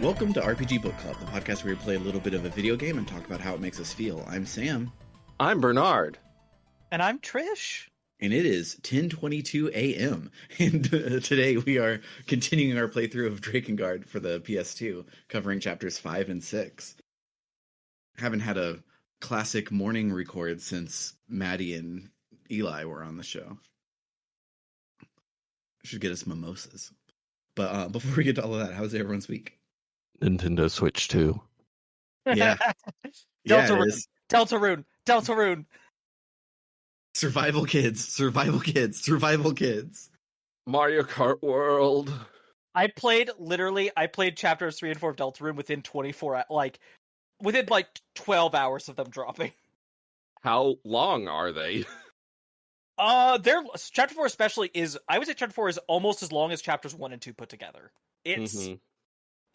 Welcome to RPG Book Club, the podcast where we play a little bit of a video game and talk about how it makes us feel. I'm Sam. I'm Bernard. And I'm Trish. And it is 10:22 a.m. And today we are continuing our playthrough of Drakengard for the PS2, covering chapters 5 and 6. Haven't had a classic morning record since Maddie and Eli were on the show. Should get us mimosas. But before we get to all of that, how's everyone's week? Nintendo Switch 2. Yeah. Deltarune. Survival kids. Mario Kart World. I played chapters 3 and 4 of Deltarune within within 12 hours of them dropping. How long are they? Chapter 4 especially I would say chapter 4 is almost as long as chapters 1 and 2 put together.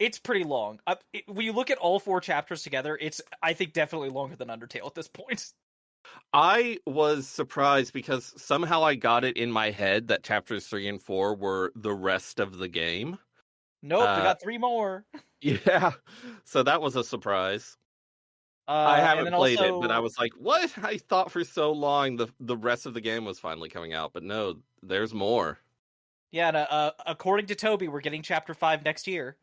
It's pretty long. When you look at all 4 chapters together, it's, I think, definitely longer than Undertale at this point. I was surprised because somehow I got it in my head that chapters 3 and 4 were the rest of the game. Nope, we got 3 more. Yeah, so that was a surprise. I haven't played it, but I was like, what? I thought for so long the rest of the game was finally coming out, but no, there's more. Yeah, and according to Toby, we're getting chapter 5 next year.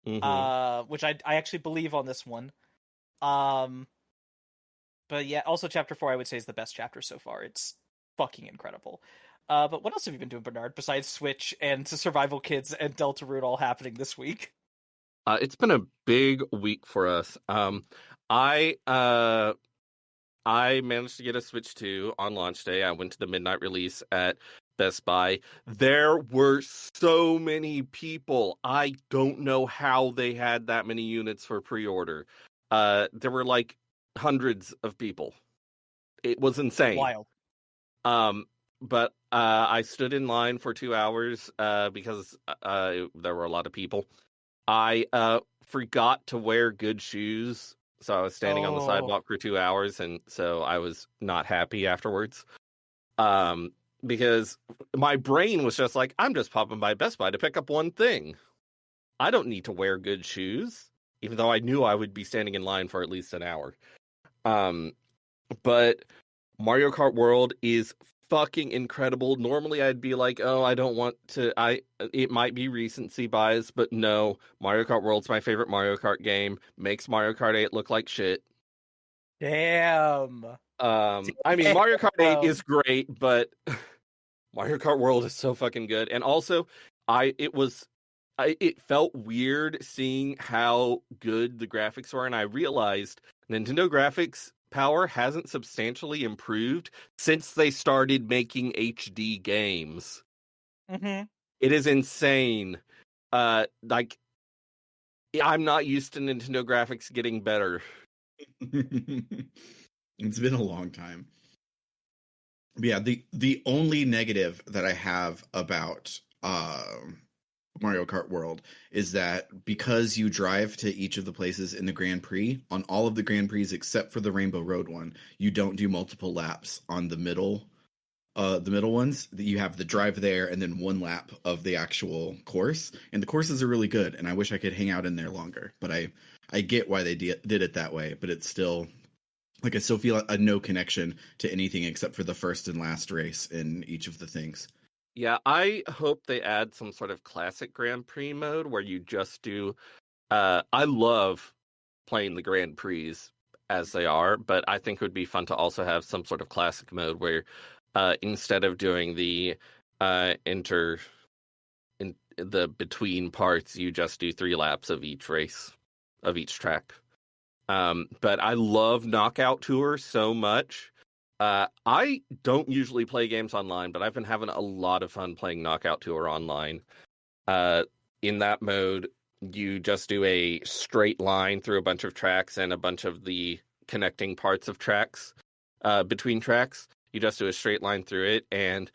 Which I actually believe on this one. But yeah, also chapter 4 I would say is the best chapter so far. It's fucking incredible. But what else have you been doing, Bernard, besides Switch and Survival Kids and Deltarune all happening this week? It's been a big week for us. I managed to get a Switch 2 on launch day. I went to the midnight release at Best Buy. There were so many people. I don't know how they had that many units for pre-order. There were like hundreds of people. It was insane. Wild. But I stood in line for 2 hours because there were a lot of people. I forgot to wear good shoes, so I was standing on the sidewalk for 2 hours, and so I was not happy afterwards. Because my brain was just like, I'm just popping by Best Buy to pick up one thing. I don't need to wear good shoes, even though I knew I would be standing in line for at least an hour. But Mario Kart World is fucking incredible. Normally I'd be like, oh, I don't want to, it might be recency bias, but no, Mario Kart World's my favorite Mario Kart game. Makes Mario Kart 8 look like shit. Damn. I mean, Mario Kart 8 is great, but Mario Kart World is so fucking good. And also, it felt weird seeing how good the graphics were, and I realized Nintendo graphics power hasn't substantially improved since they started making HD games. Mm-hmm. It is insane. I'm not used to Nintendo graphics getting better. It's been a long time. Yeah, the only negative that I have about Mario Kart World is that because you drive to each of the places in the Grand Prix, on all of the Grand Prix except for the Rainbow Road one, you don't do multiple laps on the middle ones. You have the drive there and then one lap of the actual course, and the courses are really good, and I wish I could hang out in there longer, but I get why they did it that way, but it's still, like, I still feel a no connection to anything except for the first and last race in each of the things. Yeah, I hope they add some sort of classic Grand Prix mode where you just do... I love playing the Grand Prix as they are, but I think it would be fun to also have some sort of classic mode where instead of doing the the between parts, you just do 3 laps of each race, of each track. But I love Knockout Tour so much. I don't usually play games online, but I've been having a lot of fun playing Knockout Tour online. In that mode, you just do a straight line through a bunch of tracks and a bunch of the connecting parts of tracks, between tracks. You just do a straight line through it, and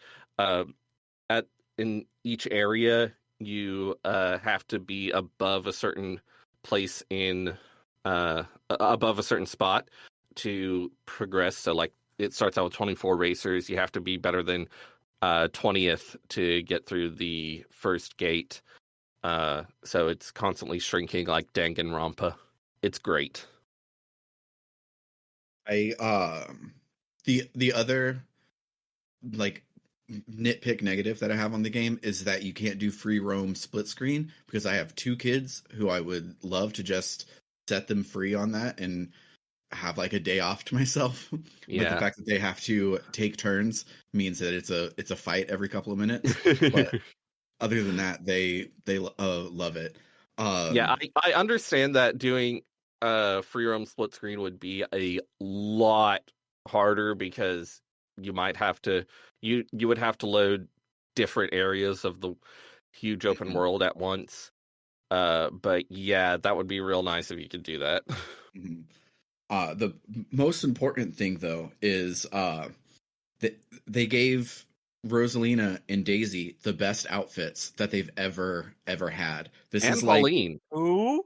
in each area, you have to be above a certain place above a certain spot to progress. So, like, it starts out with 24 racers. You have to be better than 20th to get through the first gate. So it's constantly shrinking like Danganronpa. It's great. The other like nitpick negative that I have on the game is that you can't do free roam split screen, because I have two kids who I would love to just set them free on that and have like a day off to myself. But the fact that they have to take turns means that it's a fight every couple of minutes. But other than that, they love it. Yeah, I understand that doing free roam split screen would be a lot harder, because you might have to you would have to load different areas of the huge open world at once. But yeah, that would be real nice if you could do that. The most important thing though is that they gave Rosalina and Daisy the best outfits that they've ever had. This and is Pauline. Ooh.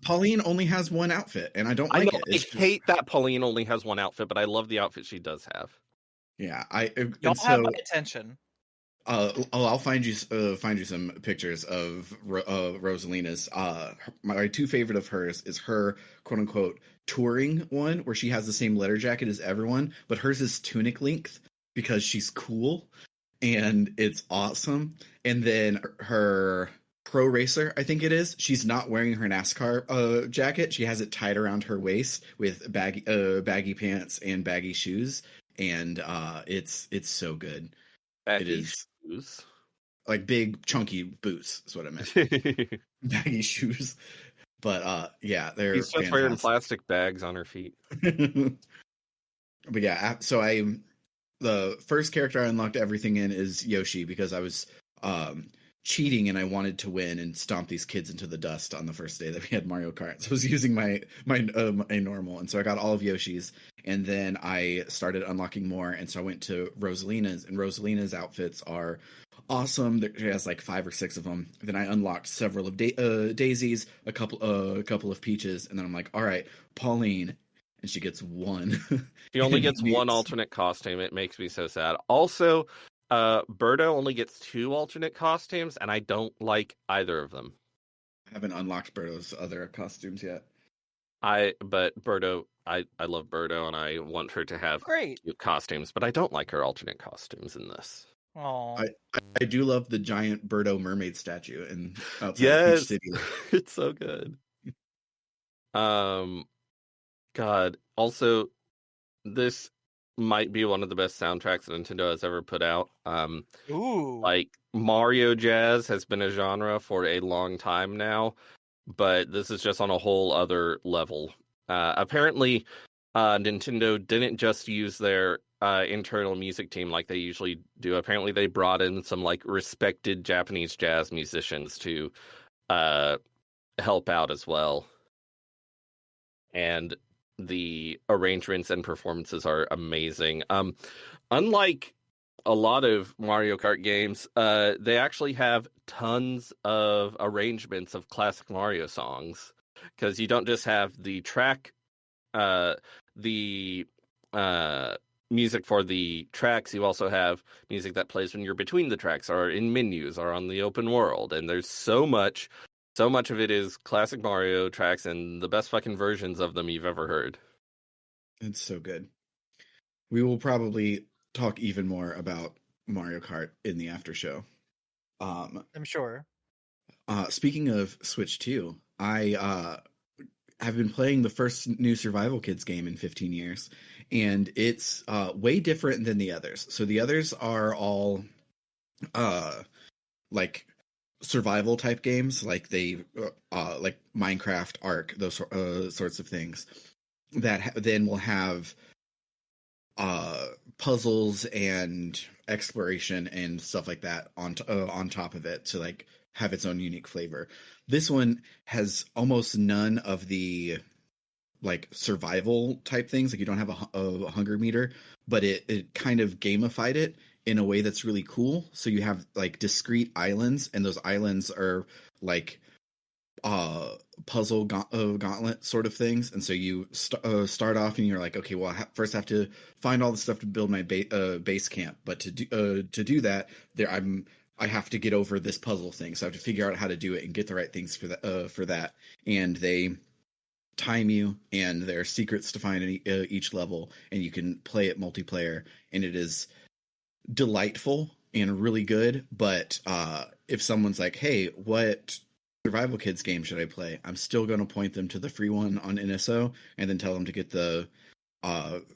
Pauline only has one outfit, and I don't I like know, it. I hate that Pauline only has one outfit, but I love the outfit she does have. Yeah, Y'all have my attention. I'll find you some pictures of Rosalina's. My two favorite of hers is her quote unquote touring one, where she has the same letter jacket as everyone, but hers is tunic length because she's cool and it's awesome. And then her pro racer, I think it is, she's not wearing her NASCAR jacket. She has it tied around her waist with baggy pants and baggy shoes, and it's so good. Baggy It is shoes. like big chunky boots is what I meant. Baggy shoes. But yeah, they're He's just wearing plastic bags on her feet. But yeah, so the first character I unlocked everything in is Yoshi, because I was cheating and I wanted to win and stomp these kids into the dust on the first day that we had Mario Kart. So I was using my normal, and so I got all of Yoshi's, and then I started unlocking more, and so I went to Rosalina's, and Rosalina's outfits are awesome. She has like 5 or 6 of them. Then I unlocked several of Daisy's, a couple of Peaches, and then I'm like, all right, Pauline, and she gets one. She only gets one alternate costume. It makes me so sad. Also, Birdo only gets 2 alternate costumes, and I don't like either of them. I haven't unlocked Birdo's other costumes yet. But Birdo, I love Birdo, and I want her to have great costumes, but I don't like her alternate costumes in this. Oh, I do love the giant Birdo mermaid statue in outside of Peach City. It's so good. God. Also, this might be one of the best soundtracks that Nintendo has ever put out. Ooh. Like, Mario jazz has been a genre for a long time now, but this is just on a whole other level. Apparently, Nintendo didn't just use their internal music team like they usually do. Apparently, they brought in some like respected Japanese jazz musicians to help out as well. And the arrangements and performances are amazing. Unlike a lot of Mario Kart games, they actually have tons of arrangements of classic Mario songs, because you don't just have the track, the music for the tracks. You also have music that plays when you're between the tracks, or in menus, or on the open world. And there's so much of it is classic Mario tracks, and the best fucking versions of them you've ever heard. It's so good. We will probably talk even more about Mario Kart in the after show. I'm sure. Speaking of Switch 2, I have been playing the first new Survival Kids game in 15 years, and it's way different than the others. So the others are all like survival type games, like they like Minecraft, Ark, those sorts of things that then will have puzzles and exploration and stuff like that on top of it to like have its own unique flavor. This one has almost none of the like survival type things. Like you don't have a hunger meter, but it kind of gamified it in a way that's really cool. So you have like discrete islands, and those islands are like puzzle gauntlet sort of things. And so you start off and you're like, okay, well, I first have to find all the stuff to build my base camp. But to do that, I'm I have to get over this puzzle thing, so I have to figure out how to do it and get the right things for that. And they time you, and there are secrets to find in each level, and you can play it multiplayer, and it is delightful and really good. But if someone's like, hey, what survival kids game should I play, I'm still going to point them to the free one on NSO and then tell them to get the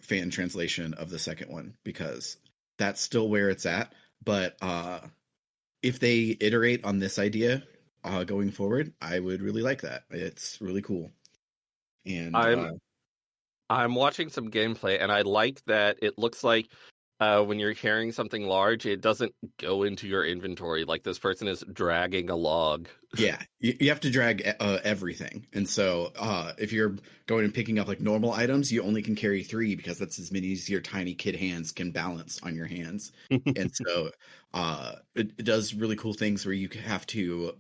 fan translation of the second one, because that's still where it's at. But if they iterate on this idea going forward, I would really like that. It's really cool. And I'm watching some gameplay, and I like that it looks like when you're carrying something large, it doesn't go into your inventory. Like this person is dragging a log. Yeah, you have to drag everything. And so if you're going and picking up like normal items, you only can carry 3 because that's as many as your tiny kid hands can balance on your hands. And so it does really cool things where you have to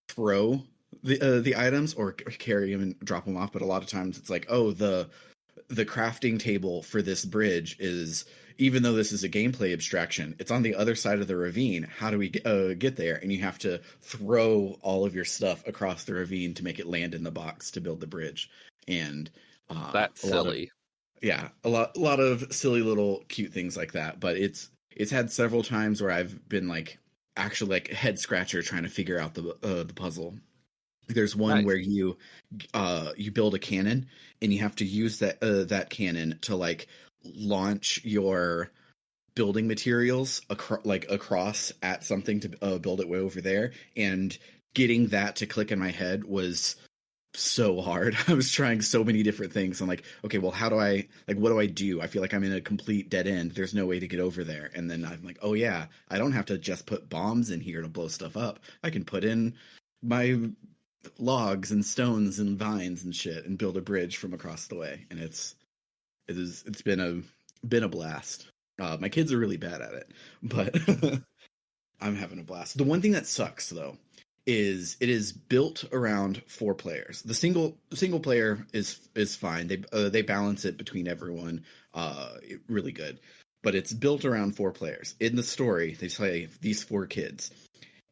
throw the items or carry them and drop them off. But a lot of times it's like, oh, the crafting table for this bridge is, even though this is a gameplay abstraction, it's on the other side of the ravine. How do we get there? And you have to throw all of your stuff across the ravine to make it land in the box to build the bridge. And that's silly. A lot of silly little cute things like that. But it's had several times where I've been like actually like head scratcher trying to figure out the puzzle. There's one where you build a cannon, and you have to use that cannon to like launch your building materials across at something to build it way over there. And getting that to click in my head was so hard. I was trying so many different things. I'm like, okay, well, what do I do? I feel like I'm in a complete dead end. There's no way to get over there. And then I'm like, oh yeah, I don't have to just put bombs in here to blow stuff up. I can put in my logs and stones and vines and shit and build a bridge from across the way. And it's been a blast. My kids are really bad at it, but I'm having a blast. The one thing that sucks though is it is built around 4 players. The single player is fine. They balance it between everyone really good, but it's built around 4 players. In the story, they say these 4 kids.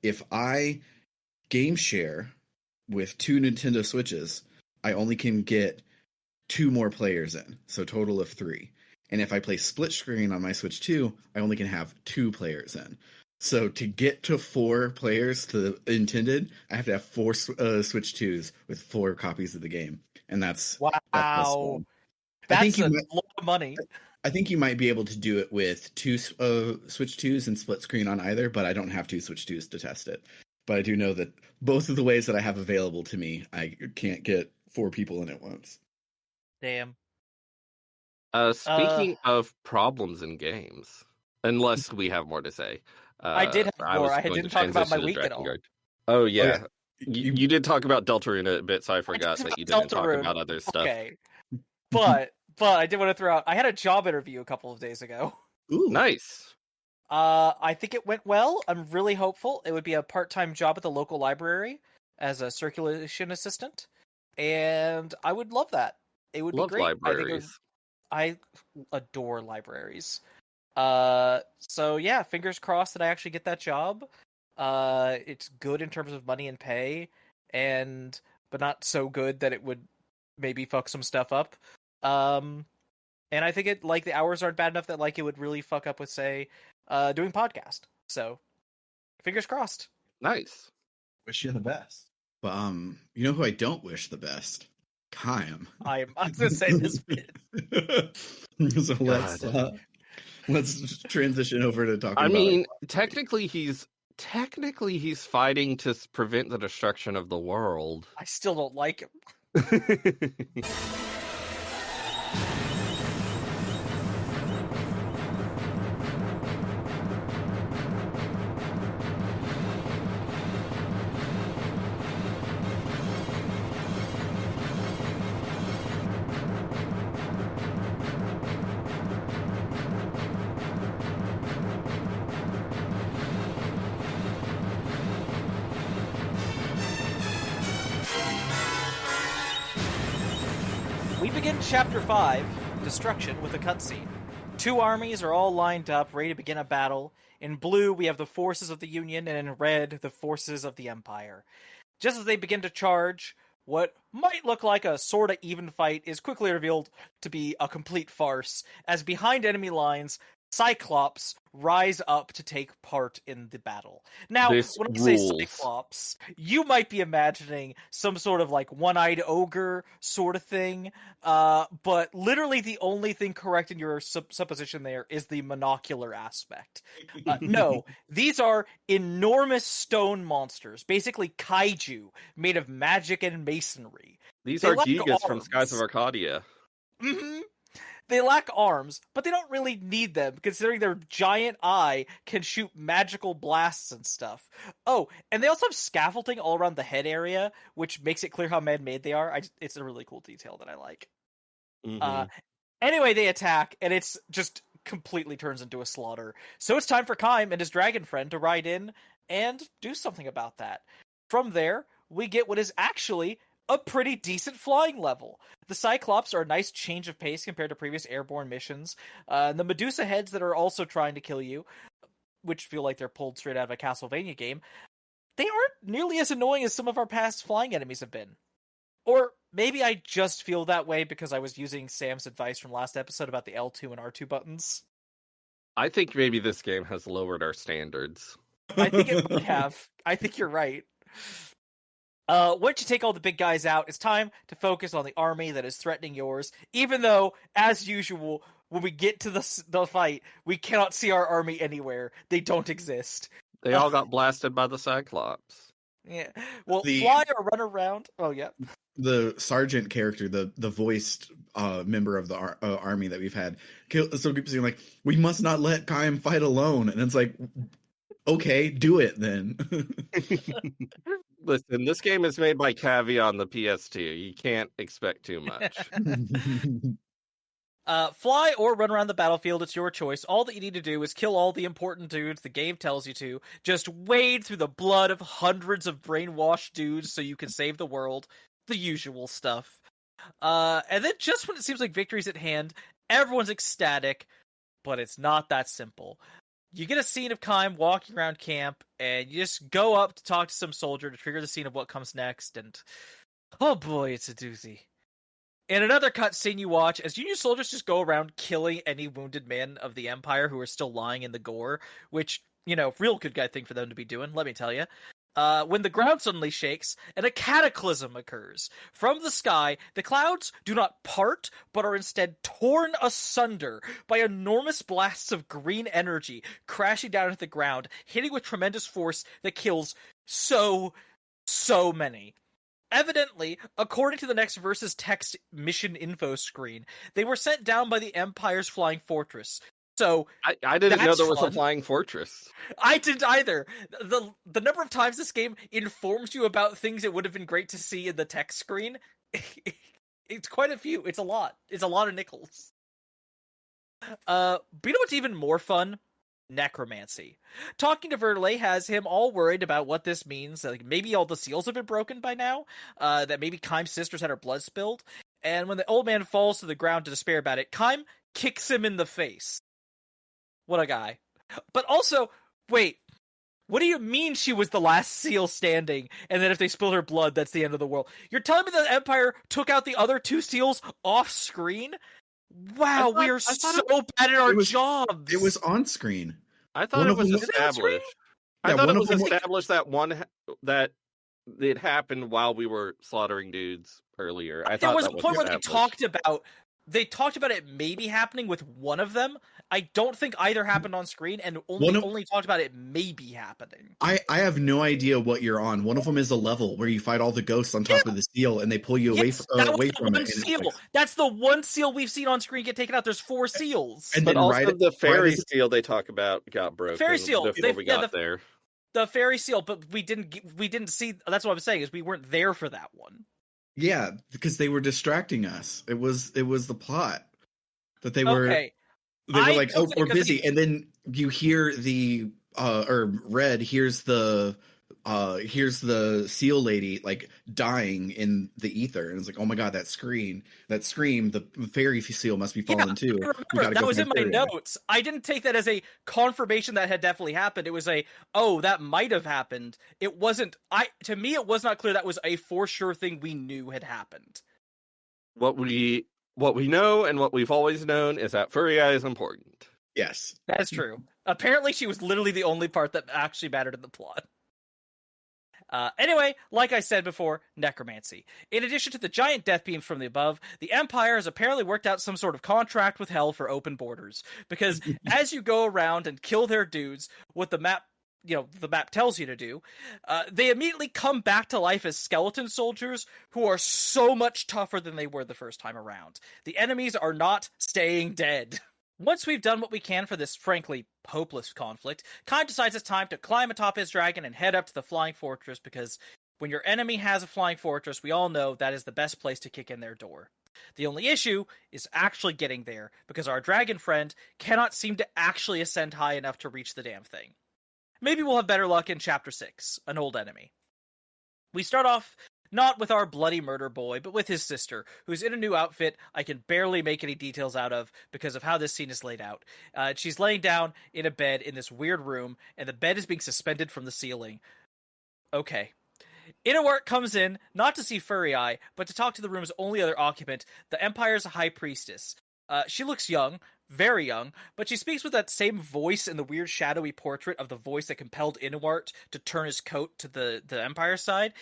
If I game share with 2 Nintendo Switches, I only can get 2 more players in, so total of 3. And if I play split screen on my Switch 2, I only can have 2 players in. So to get to 4 players to the intended, I have to have 4 Switch 2s with 4 copies of the game. And that's wow. That's a lot of money. I think you might be able to do it with 2 Switch 2s and split screen on either, but I don't have 2 Switch 2s to test it. But I do know that both of the ways that I have available to me, I can't get 4 people in at once. Damn. Speaking of problems in games, unless we have more to say. I did have more. I didn't talk about my week at all. Oh, yeah. You did talk about Deltarune a bit, so I forgot that you didn't talk about other stuff. Okay. But I did want to throw out, I had a job interview a couple of days ago. Ooh. Nice. I think it went well. I'm really hopeful. It would be a part-time job at the local library as a circulation assistant, and I would love that. It would be great. Libraries. I adore libraries. So yeah, fingers crossed that I actually get that job. It's good in terms of money and pay, but not so good that it would maybe fuck some stuff up. And I think the hours aren't bad enough that it would really fuck up with, say, doing podcast. So, fingers crossed. Nice. Wish you the best. But you know who I don't wish the best? Chaim. I was gonna say this bit. So let's transition over to talking. I mean, technically he's fighting to prevent the destruction of the world. I still don't like him. We begin Chapter 5, Destruction, with a cutscene. Two armies are all lined up, ready to begin a battle. In blue, we have the forces of the Union, and in red, the forces of the Empire. Just as they begin to charge, what might look like a sort of even fight is quickly revealed to be a complete farce, as behind enemy lines, Cyclops rise up to take part in the battle. Now, This when I say rules. Cyclops, you might be imagining some sort of like one-eyed ogre sort of thing, but literally the only thing correct in your supposition there is the monocular aspect. No, these are enormous stone monsters, basically kaiju, made of magic and masonry. These They are lack Gigas from arms. Skies of Arcadia. Mm-hmm. They lack arms, but they don't really need them, considering their giant eye can shoot magical blasts and stuff. Oh, and they also have scaffolding all around the head area, which makes it clear how man-made they are. It's a really cool detail that I like. Mm-hmm. Anyway, they attack, and it's just completely turns into a slaughter. So it's time for Kaim and his dragon friend to ride in and do something about that. From there, we get what is actually a pretty decent flying level. The Cyclops are a nice change of pace compared to previous airborne missions. The Medusa heads that are also trying to kill you, which feel like they're pulled straight out of a Castlevania game, they aren't nearly as annoying as some of our past flying enemies have been. Or maybe I just feel that way because I was using Sam's advice from last episode about the L2 and R2 buttons. I think maybe this game has lowered our standards. I think it might have. I think you're right. Once you take all the big guys out, it's time to focus on the army that is threatening yours. Even though, as usual, when we get to the fight, we cannot see our army anywhere. They don't exist. They all got blasted by the Cyclops. Yeah. Well, fly or run around. Oh, yeah. The sergeant character, the voiced member of the army that we've had, so people saying like, "We must not let Kaim fight alone," and it's like, okay, do it then. Listen, this game is made by Cavi on the PS2. You can't expect too much. Fly or run around the battlefield, it's your choice. All that you need to do is kill all the important dudes the game tells you to. Just wade through the blood of hundreds of brainwashed dudes so you can save the world. The usual stuff. And then just when it seems like victory's at hand, everyone's ecstatic, but it's not that simple. You get a scene of Kaim walking around camp, and you just go up to talk to some soldier to trigger the scene of what comes next, and oh boy, it's a doozy. In another cutscene you watch, as Union soldiers just go around killing any wounded men of the Empire who are still lying in the gore, which, real good guy thing for them to be doing, let me tell you. When the ground suddenly shakes, and a cataclysm occurs. From the sky, the clouds do not part, but are instead torn asunder by enormous blasts of green energy crashing down into the ground, hitting with tremendous force that kills so many. Evidently, according to the next verse's text mission info screen, they were sent down by the Empire's flying fortress. So I didn't know there was a flying fortress. I didn't either. The number of times this game informs you about things it would have been great to see in the text screen, it's quite a few. It's a lot. It's a lot of nickels. But you know what's even more fun? Necromancy. Talking to Verdelay has him all worried about what this means. Like maybe all the seals have been broken by now. That maybe Kaim's sisters had her blood spilled. And when the old man falls to the ground to despair about it, Kaim kicks him in the face. What a guy. But also, wait, what do you mean she was the last seal standing, and then if they spill her blood, that's the end of the world? You're telling me the Empire took out the other two seals off screen? Wow, we are so bad at our jobs. It was on screen. I thought it was established. I thought it was established that it happened while we were slaughtering dudes earlier. There was a point where they talked about it maybe happening with one of them. I don't think either happened on screen, and only talked about it maybe happening. I have no idea what you're on. One of them is a level where you fight all the ghosts on top of the seal, and they pull you away from it. Seal. That's the one seal we've seen on screen get taken out. There's 4 seals. And then also the fairy seal they talk about got broken. Fairy seal. Before we got there. The fairy seal, but we didn't see. That's what I'm saying is we weren't there for that one. Yeah, because they were distracting us. It was the plot that they were. Okay. They were like, "Oh, we're busy," and then you hear the Red hears the here's the seal lady like dying in the ether, and it's like, oh my god, that scream, the fairy seal must be falling too. I We gotta that go was in find my Fairy. notes. I didn't take that as a confirmation that had definitely happened. It was that might have happened. It wasn't. To me, it was not clear that was a for sure thing we knew had happened. What we know and what we've always known is that Furry Eye is important. Yes, That's true. Apparently, she was literally the only part that actually mattered in the plot. Anyway, like I said before, necromancy. In addition to the giant death beams from the above, the Empire has apparently worked out some sort of contract with Hell for open borders. Because as you go around and kill their dudes, what the map tells you to do, they immediately come back to life as skeleton soldiers who are so much tougher than they were the first time around. The enemies are not staying dead. Once we've done what we can for this, frankly, hopeless conflict, Kaim decides it's time to climb atop his dragon and head up to the Flying Fortress, because when your enemy has a Flying Fortress, we all know that is the best place to kick in their door. The only issue is actually getting there, because our dragon friend cannot seem to actually ascend high enough to reach the damn thing. Maybe we'll have better luck in Chapter 6, an old enemy. We start off not with our bloody murder boy, but with his sister, who's in a new outfit I can barely make any details out of because of how this scene is laid out. She's laying down in a bed in this weird room, and the bed is being suspended from the ceiling. Okay. Inowart comes in, not to see Furry Eye, but to talk to the room's only other occupant, the Empire's High Priestess. She looks young, very young, but she speaks with that same voice in the weird shadowy portrait of the voice that compelled Inowart to turn his coat to the Empire side.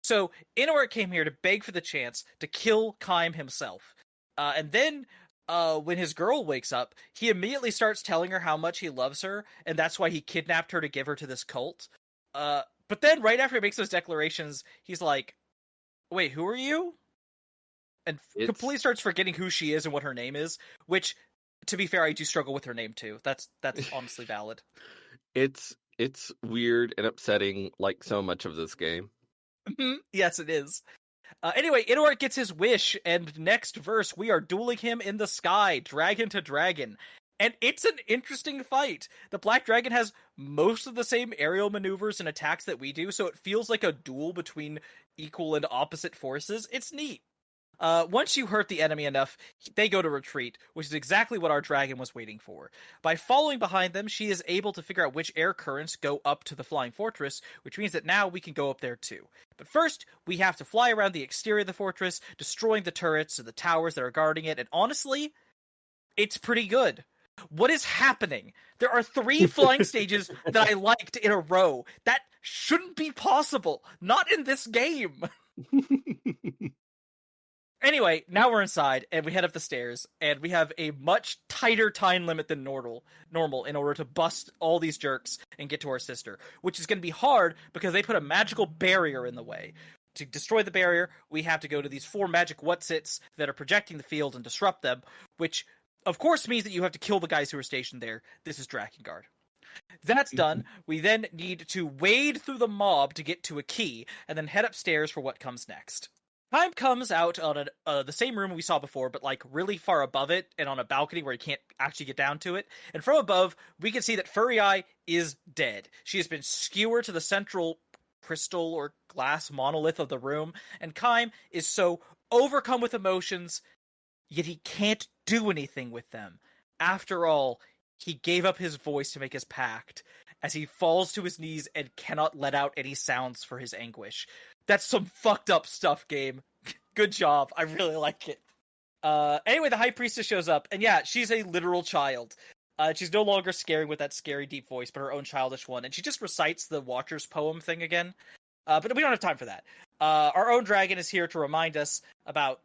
So Inowart came here to beg for the chance to kill Kaim himself. And then when his girl wakes up, he immediately starts telling her how much he loves her, and that's why he kidnapped her to give her to this cult. But then right after he makes those declarations, he's like, wait, who are you? And completely starts forgetting who she is and what her name is, which, to be fair, I do struggle with her name too. That's honestly valid. It's weird and upsetting, like so much of this game. Yes, it is. Anyway, Inowart gets his wish, and next verse, we are dueling him in the sky, dragon to dragon. And it's an interesting fight. The Black Dragon has most of the same aerial maneuvers and attacks that we do, so it feels like a duel between equal and opposite forces. It's neat. Once you hurt the enemy enough, they go to retreat, which is exactly what our dragon was waiting for. By following behind them, she is able to figure out which air currents go up to the Flying Fortress, which means that now we can go up there too. But first, we have to fly around the exterior of the fortress, destroying the turrets and the towers that are guarding it, and honestly, it's pretty good. What is happening? There are 3 flying stages that I liked in a row. That shouldn't be possible. Not in this game. Anyway, now we're inside, and we head up the stairs, and we have a much tighter time limit than normal in order to bust all these jerks and get to our sister, which is going to be hard because they put a magical barrier in the way. To destroy the barrier, we have to go to these 4 magic whatsits that are projecting the field and disrupt them, which, of course, means that you have to kill the guys who are stationed there. This is Drakengard. That's done. We then need to wade through the mob to get to a key, and then head upstairs for what comes next. Kaim comes out on the same room we saw before, but like really far above it and on a balcony where he can't actually get down to it. And from above, we can see that Furry Eye is dead. She has been skewered to the central crystal or glass monolith of the room, and Kaim is so overcome with emotions, yet he can't do anything with them. After all, he gave up his voice to make his pact, as he falls to his knees and cannot let out any sounds for his anguish. That's some fucked up stuff, game. Good job. I really like it. Anyway, the High Priestess shows up, and yeah, she's a literal child. She's no longer scaring with that scary deep voice, but her own childish one, and she just recites the Watcher's poem thing again. But we don't have time for that. Our own dragon is here to remind us about,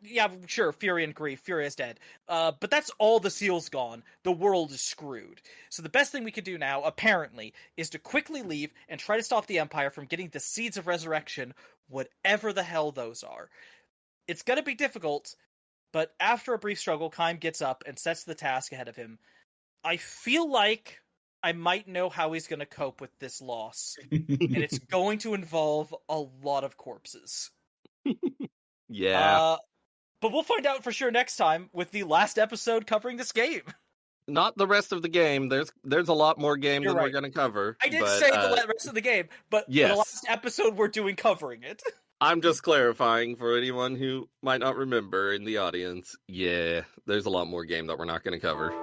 yeah, sure, Fury and grief. Fury is dead. But that's all the seal's gone. The world is screwed. So the best thing we can do now, apparently, is to quickly leave and try to stop the Empire from getting the seeds of resurrection, whatever the hell those are. It's gonna be difficult, but after a brief struggle, Kaim gets up and sets the task ahead of him. I feel like I might know how he's gonna cope with this loss, and it's going to involve a lot of corpses. Yeah. But we'll find out for sure next time with the last episode covering this game. not the rest of the game. There's a lot more game You're than we're right. going to cover. I didn't but, say the rest of the game, but yes. the last episode we're doing covering it. I'm just clarifying for anyone who might not remember in the audience. Yeah, there's a lot more game that we're not going to cover.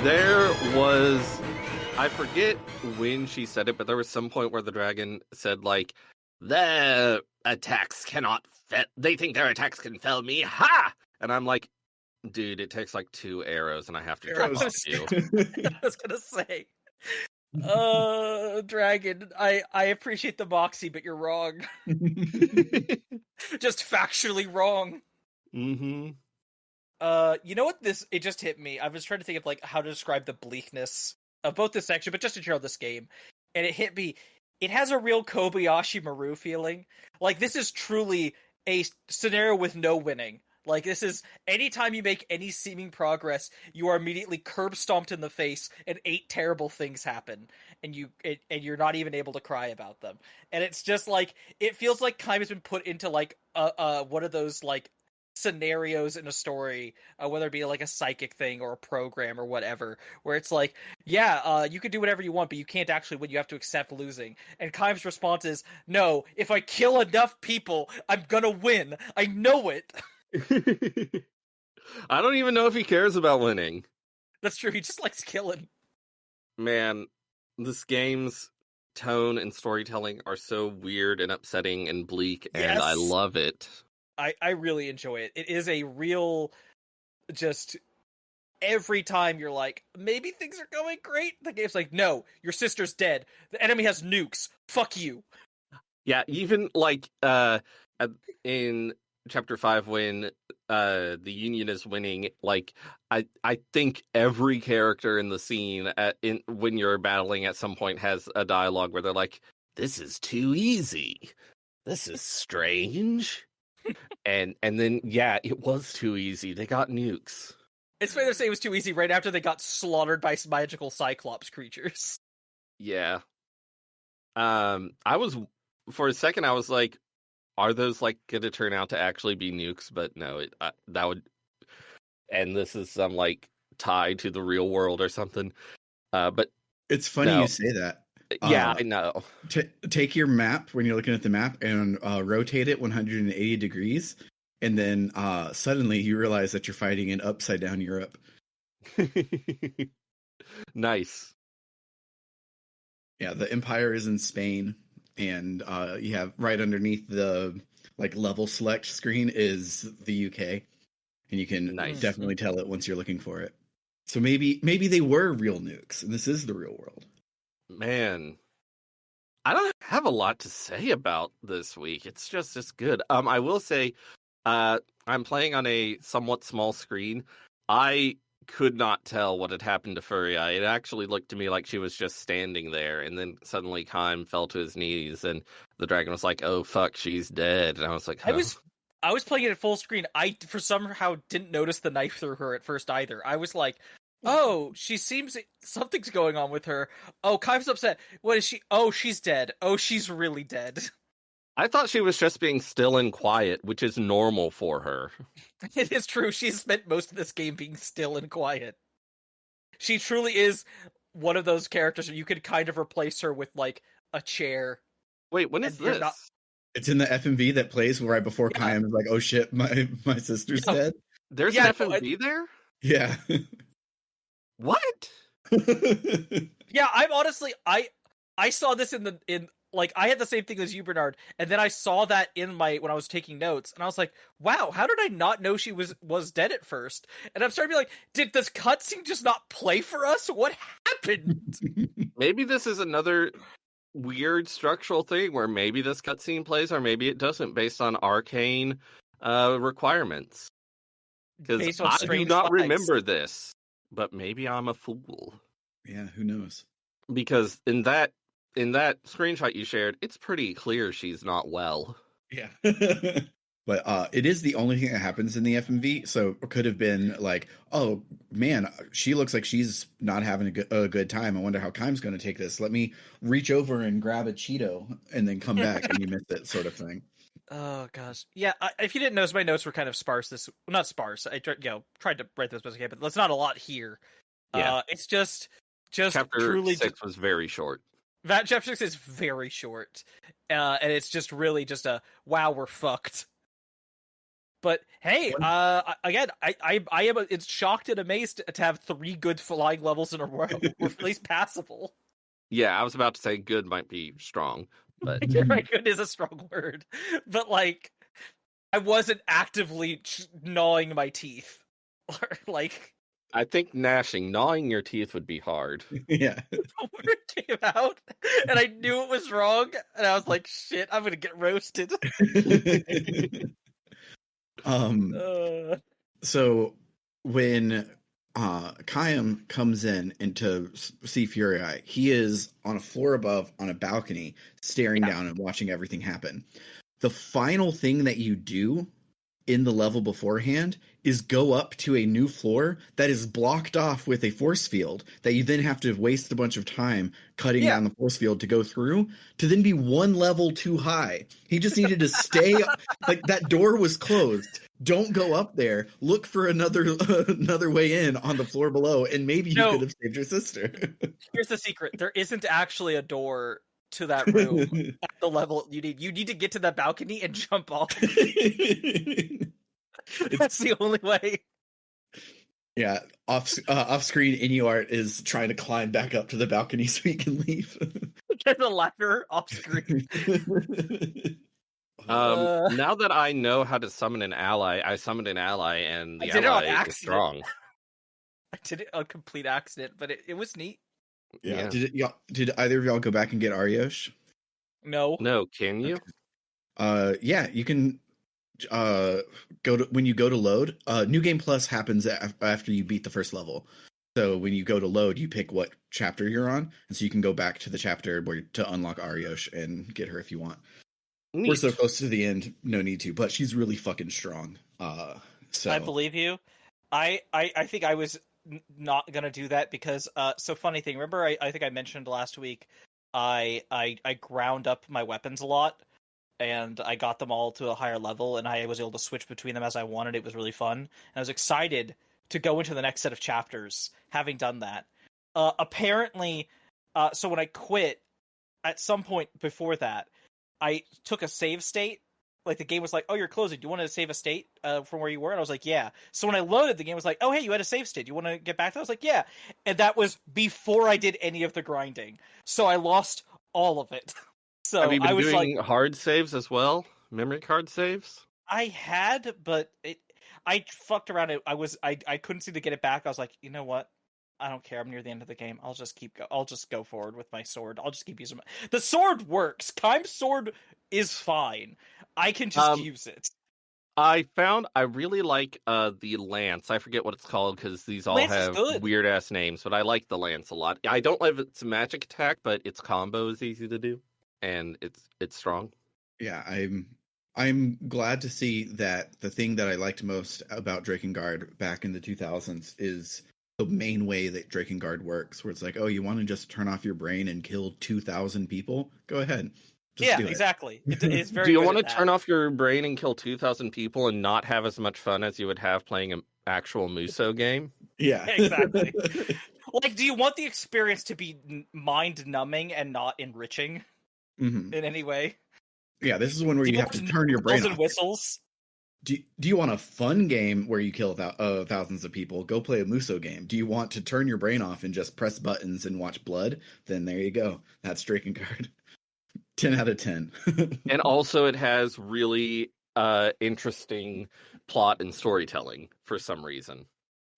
There was, I forget when she said it, but there was some point where the dragon said, like, their attacks cannot, they think their attacks can fell me, ha! And I'm like, dude, it takes like 2 arrows and I have to drop off you. I was gonna say, dragon, I appreciate the moxie, but you're wrong. Just factually wrong. Mm-hmm. You know what? It just hit me. I was trying to think of like how to describe the bleakness of both this section, but just in general this game, and it hit me. It has a real Kobayashi Maru feeling. Like this is truly a scenario with no winning. Like this is anytime you make any seeming progress, you are immediately curb stomped in the face, and 8 terrible things happen, and you're not even able to cry about them. And it's just like it feels like Kaim has been put into like one of those like scenarios in a story, whether it be like a psychic thing or a program or whatever, where it's like, yeah, you can do whatever you want, but you can't actually win. You have to accept losing. And Kaim's response is, no, if I kill enough people, I'm gonna win. I know it. I don't even know if he cares about winning. That's true. He just likes killing. Man, this game's tone and storytelling are so weird and upsetting and bleak, and Yes. I love it. I really enjoy it. It is a real, just every time you're like, maybe things are going great, the game's like, no, your sister's dead. The enemy has nukes. Fuck you. Yeah, even like in chapter 5 when the Union is winning, like I think every character in the scene when you're battling at some point has a dialogue where they're like, this is too easy. This is strange. and then yeah, it was too easy. They got nukes. It's fair to say it was too easy right after they got slaughtered by magical Cyclops creatures. Yeah. For a second I was like, are those like going to turn out to actually be nukes? But no, that would, and this is some like tie to the real world or something. But it's funny no. You say that. Yeah, I know. Take your map when you're looking at the map and rotate it 180 degrees, and then suddenly you realize that you're fighting in upside down Europe. Nice. Yeah, the Empire is in Spain, and you have right underneath the like level select screen is the UK, and you can definitely tell it once you're looking for it. So maybe they were real nukes, and this is the real world. Man, I don't have a lot to say about this week. It's good. I will say, I'm playing on a somewhat small screen. I could not tell what had happened to Furia. It actually looked to me like she was just standing there, and then suddenly Kaim fell to his knees, and the dragon was like, "Oh fuck, she's dead." And I was like, oh. I was playing it at full screen. I for somehow didn't notice the knife through her at first either. I was like, oh, she seems something's going on with her. Oh, Kaim's upset. What is she? Oh, she's dead. Oh, she's really dead. I thought she was just being still and quiet, which is normal for her. It is true. She's spent most of this game being still and quiet. She truly is one of those characters where you could kind of replace her with like a chair. Wait, when is this? It's in the FMV that plays right before Kaim is like, oh shit, my sister's dead. There's an FMV there? Yeah. What? Yeah, I'm honestly I saw this in like I had the same thing as you, Bernard, and then I saw that when I was taking notes, and I was like, wow, how did I not know she was dead at first? And I'm starting to be like, did this cutscene just not play for us? What happened? Maybe this is another weird structural thing where maybe this cutscene plays or maybe it doesn't based on arcane requirements. Because I do not remember this, but maybe I'm a fool. Yeah, who knows? Because in that screenshot you shared, it's pretty clear she's not well. Yeah. But it is the only thing that happens in the FMV, so it could have been like, oh man, she looks like she's not having a good time. I wonder how Kime's going to take this. Let me reach over and grab a Cheeto and then come back, and you miss it, sort of thing. Oh gosh, yeah. If you didn't notice, my notes were kind of sparse. Not sparse. I tried to write this as I can, but that's not a lot here. Yeah, it's just chapter truly 6 was very short. That chapter 6 is very short, and it's just really just a wow, we're fucked. But hey, again, I am it's shocked and amazed to have 3 good flying levels in a row, or at least passable. Yeah, I was about to say good might be strong, but You're right, good is a strong word, but like, I wasn't actively gnawing my teeth, like. I think gnawing your teeth would be hard. Yeah. The word came out, and I knew it was wrong, and I was like, shit, I'm gonna get roasted. So when Kayam comes in to see Fury Eye, he is on a floor above on a balcony, staring down and watching everything happen. The final thing that you do in the level beforehand is go up to a new floor that is blocked off with a force field that you then have to waste a bunch of time cutting down the force field to go through, to then be one level too high. He just needed to stay like that door was closed. Don't go up there. Look for another way in on the floor below, and maybe you could have saved your sister. Here's the secret. There isn't actually a door to that room at the level you need. You need to get to that balcony and jump off. That's the only way. Yeah, off screen, Inuart is trying to climb back up to the balcony so he can leave. There's a ladder off screen. Now that I know how to summon an ally, I summoned an ally, and the ally is strong. I did it on complete accident, but it was neat. Yeah. Did either of y'all go back and get Ariosh? No. Can you? Yeah, you can. When you go to load. New Game Plus happens after you beat the first level. So when you go to load, you pick what chapter you're on, and so you can go back to the chapter to unlock Ariosh and get her if you want. Neat. We're so close to the end, no need to, but she's really fucking strong. So I believe you. I think I was not gonna do that because so funny thing. Remember, I think I mentioned last week I ground up my weapons a lot, and I got them all to a higher level, and I was able to switch between them as I wanted. It was really fun, and I was excited to go into the next set of chapters having done that. Apparently, so when I quit, at some point before that, I took a save state. Like, the game was like, oh, you're closing. Do you want to save a state from where you were? And I was like, yeah. So when I loaded, the game was like, oh, hey, you had a save state. Do you want to get back to that? I was like, yeah. And that was before I did any of the grinding. So I lost all of it. So have you been doing like, hard saves as well? Memory card saves? I had, but I fucked around. I couldn't seem to get it back. I was like, you know what? I don't care. I'm near the end of the game. I'll just go forward with my sword. I'll just keep using the sword works. Kime's sword is fine. I can just use it. I really like the lance. I forget what it's called because these all have weird ass names, but I like the lance a lot. I don't love its magic attack, but its combo is easy to do, and it's strong. Yeah, I'm glad to see that the thing that I liked most about Drakengard back in the 2000s is the main way that Drakengard works, where it's like, oh, you want to just turn off your brain and kill 2,000 people? Go ahead. Just exactly. It's very. Do you want to turn off your brain and kill 2,000 people and not have as much fun as you would have playing an actual Muso game? Yeah, exactly. Like, do you want the experience to be mind-numbing and not enriching in any way? Yeah, this is one where you have to turn your brain off. And whistles. Do you want a fun game where you kill thousands of people? Go play a Muso game. Do you want to turn your brain off and just press buttons and watch blood? Then there you go. That's Drakengard. 10 out of 10. And also it has really interesting plot and storytelling for some reason.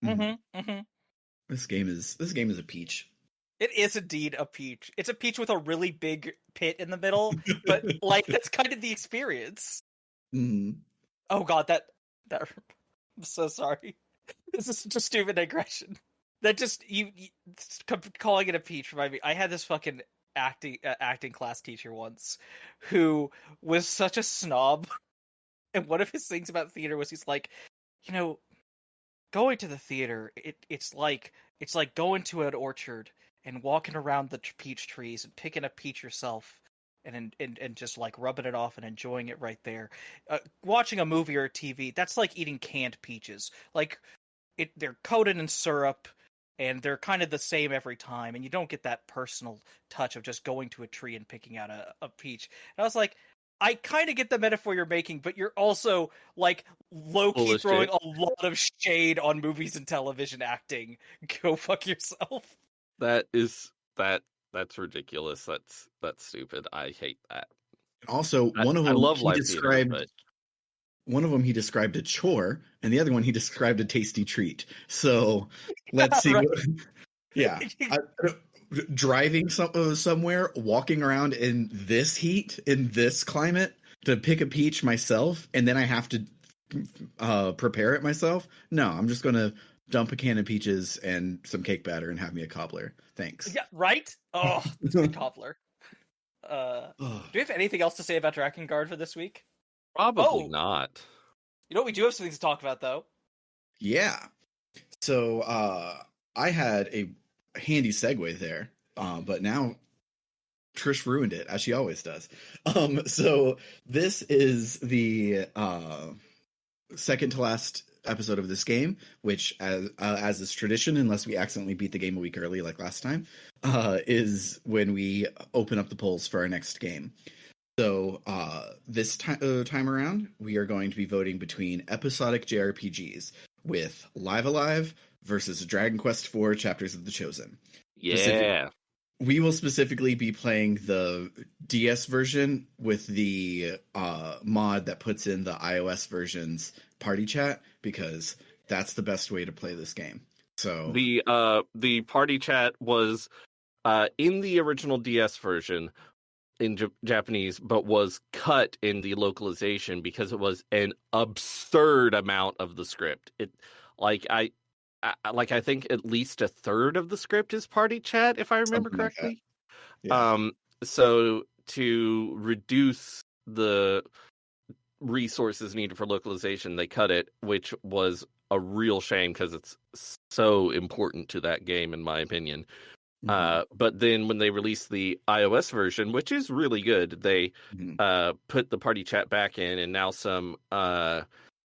This game is a peach. It is indeed a peach. It's a peach with a really big pit in the middle, but like, that's kind of the experience. Oh god, that I'm so sorry. This is such a stupid digression. That just calling it a peach remind me. I had this fucking acting class teacher once who was such a snob, and one of his things about theater was he's like, you know, going to the theater, it's like going to an orchard and walking around the peach trees and picking a peach yourself. And just like rubbing it off and enjoying it right there. Watching a movie or a TV, that's like eating canned peaches. Like they're coated in syrup, and they're kind of the same every time, and you don't get that personal touch of just going to a tree and picking out a peach. And I was like, I kind of get the metaphor you're making, but you're also like low-key throwing a lot of shade on movies and television acting. Go fuck yourself. That's ridiculous. That's stupid. I hate that. Also, one of them I love he live described. theater, but... One of them he described a chore, and the other one he described a tasty treat. So let's see. Right. Yeah, driving somewhere, walking around in this heat, in this climate, to pick a peach myself, and then I have to prepare it myself. No, I'm just gonna dump a can of peaches and some cake batter and have me a cobbler. Thanks. Yeah, right? Oh, it's a cobbler. Do we have anything else to say about Drakengard for this week? Probably not. You know what? We do have something to talk about, though. Yeah. So I had a handy segue there, but now Trish ruined it, as she always does. So this is the second to last episode of this game, which, as is tradition, unless we accidentally beat the game a week early like last time, is when we open up the polls for our next game. So this time around, we are going to be voting between episodic JRPGs with Live Alive versus Dragon Quest IV Chapters of the Chosen. Yeah. We will specifically be playing the DS version with the mod that puts in the iOS version's party chat, because that's the best way to play this game. So the party chat was in the original DS version in Japanese, but was cut in the localization because it was an absurd amount of the script. I think at least a third of the script is party chat, if I remember correctly. Yeah. So to reduce the resources needed for localization, they cut it, which was a real shame because it's so important to that game, in my opinion. But then when they released the iOS version, which is really good, they put the party chat back in, and now some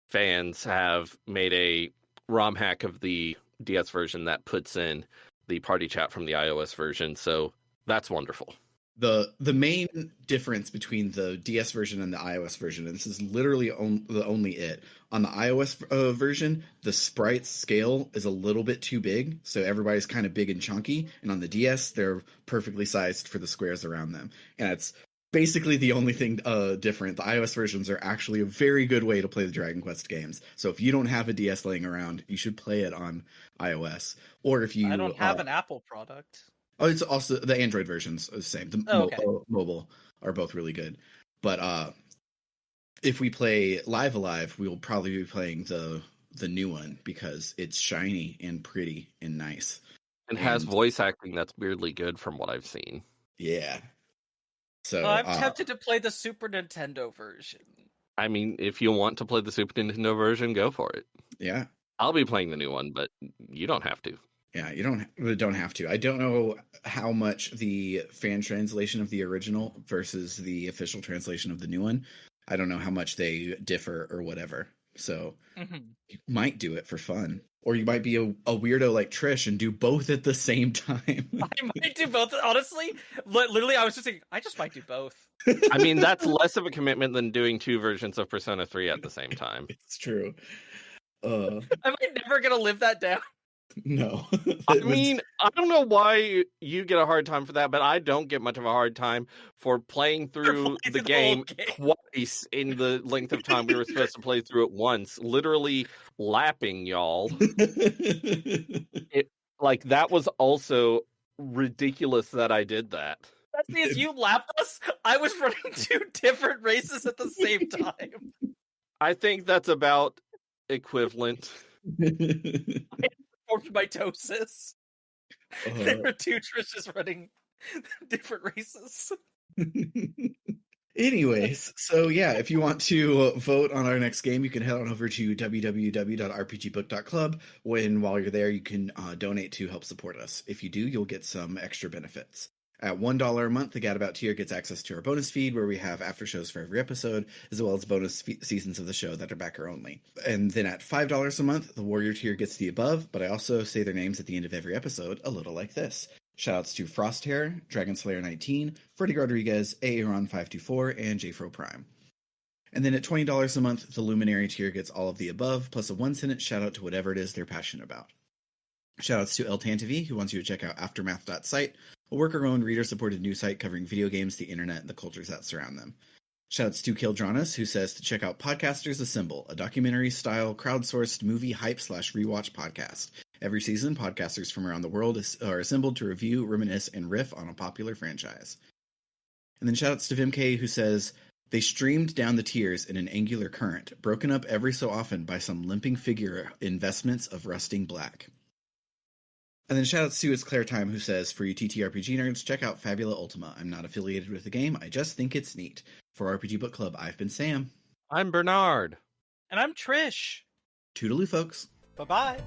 fans have made a ROM hack of the DS version that puts in the party chat from the iOS version. So that's wonderful. The main difference between the DS version and the iOS version, and this is literally only it, on the iOS version, the sprite scale is a little bit too big, so everybody's kind of big and chunky, and on the DS, they're perfectly sized for the squares around them. And it's basically the only thing different. The iOS versions are actually a very good way to play the Dragon Quest games. So if you don't have a DS laying around, you should play it on iOS. Or if you... I don't have an Apple product. Oh, it's also the Android versions are the same. The mobile are both really good. But if we play Live Alive, we will probably be playing the new one because it's shiny and pretty and nice. And has voice acting that's weirdly good from what I've seen. Yeah. So I'm tempted to play the Super Nintendo version. I mean, if you want to play the Super Nintendo version, go for it. Yeah. I'll be playing the new one, but you don't have to. Yeah, you don't have to. I don't know how much the fan translation of the original versus the official translation of the new one. I don't know how much they differ or whatever. So you might do it for fun. Or you might be a weirdo like Trish and do both at the same time. I might do both. Honestly, literally, I was just thinking, I just might do both. I mean, that's less of a commitment than doing two versions of Persona 3 at the same time. It's true. Am I never going to live that down? No. I mean, I don't know why you get a hard time for that, but I don't get much of a hard time for playing through the game twice in the length of time we were supposed to play through it once. Literally lapping y'all. That was also ridiculous that I did that. That's because you lapped us. I was running two different races at the same time. I think that's about equivalent. formed mitosis. There are two Trishes running different races. Anyways, so yeah, if you want to vote on our next game, you can head on over to www.rpgbook.club. While you're there, you can donate to help support us. If you do, you'll get some extra benefits. At $1 a month, the Gadabout tier gets access to our bonus feed, where we have after shows for every episode, as well as bonus seasons of the show that are backer only. And then at $5 a month, the Warrior tier gets the above, but I also say their names at the end of every episode, a little like this. Shoutouts to Frosthair, Dragonslayer19, Freddy Rodriguez, Aaron524, and JFro Prime. And then at $20 a month, the Luminary tier gets all of the above, plus a one-sentence shoutout to whatever it is they're passionate about. Shoutouts to El Tantavi, who wants you to check out Aftermath.site, a worker-owned, reader-supported news site covering video games, the internet, and the cultures that surround them. Shoutouts to Kildranas, who says to check out Podcasters Assemble, a documentary-style, crowdsourced movie hype/rewatch podcast. Every season, podcasters from around the world are assembled to review, reminisce, and riff on a popular franchise. And then shoutouts to Vimk, who says, they streamed down the tiers in an angular current, broken up every so often by some limping figure investments of rusting black. And then shoutouts to It's Claire Time, who says, for you TTRPG nerds, check out Fabula Ultima. I'm not affiliated with the game, I just think it's neat. For RPG Book Club, I've been Sam. I'm Bernard. And I'm Trish. Toodaloo, folks. Bye-bye.